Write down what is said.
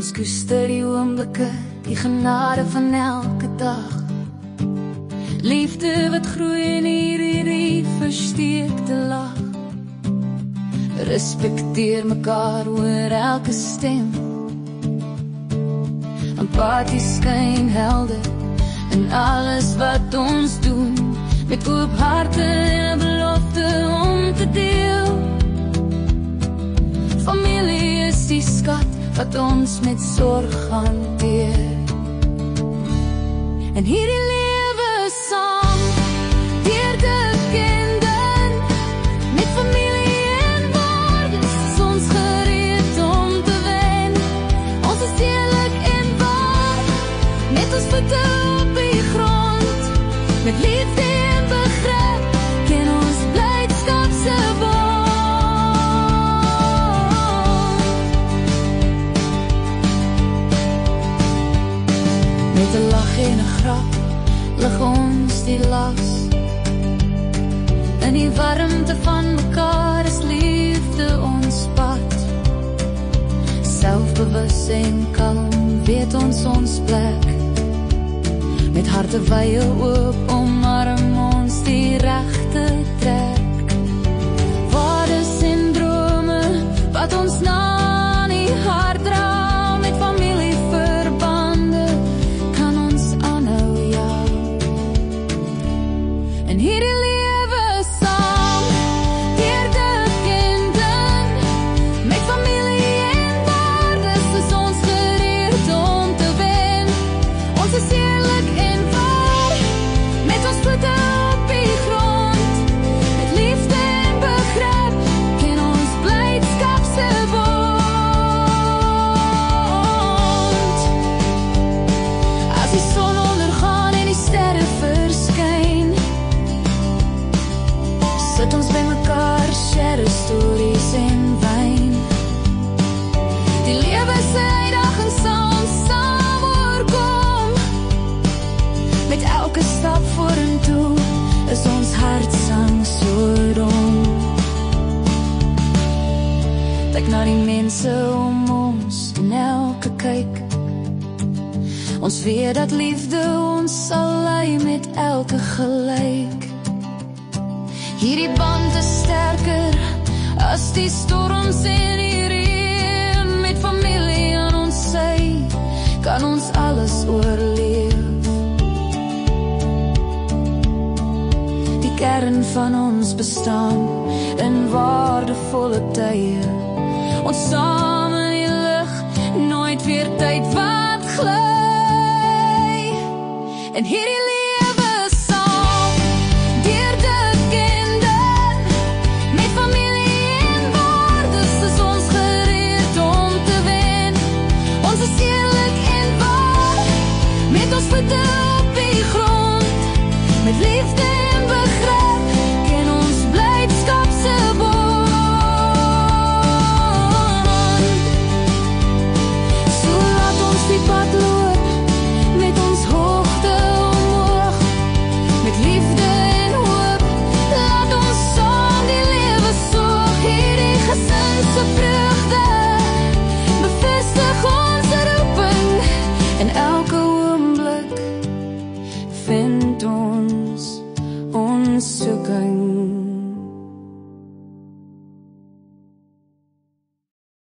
Ons koester die oomblikke, die genade van elke dag. Liefde wat groei in hierdie versteekte lag. Respekteer mekaar oor elke stem. Empathie skyn helder in alles wat ons doen, met oop harte en 'n belofte om te deel. Familie is die skat wat ons met sorg hanteer. En hierdie lewe saam, deur dik en dun, met familie en waardes, is ons gereed om te wen. Ons is eerlik en waar, met ons voete op die grond, met liefde en begrip, ken ons blydskap se bond. Met 'n lag en 'n grap, lig ons die las. In die warmte van mekaar is liefde ons pad. Selfbewus en kalm, weet ons plek. Met harte wye oop, omarm ons die regte trek. Waardes en drome, wat ons na in die hart dra, met familieverbande, kan ons aanhou, ja. En hierdie lewe saam, deur dik en dun, met familie en waardes, is ons gereed om te wen. Ons is eerlik en waar, met ons voete op die grond, met liefde en begrip, ken ons blydskap se bond. As die son ondergaan en die sterre verskyn, sit ons by mekaar, share stories en wyn. Die lewe se uitdagings sal ons saam oorkom. Met elke stap vorentoe is ons hartsang so dom. Kyk na die mense om ons in elke kyk. Ons weet dat liefde ons sal lei met elke gelyk. Hierdie band is sterker as die storms en die reën. Met familie aan ons sy, kan ons alles oorleef. Die kern van ons bestaan in waardevolle tye. Ons saam in die lig, nooit weer tyd wat gly. En hierdie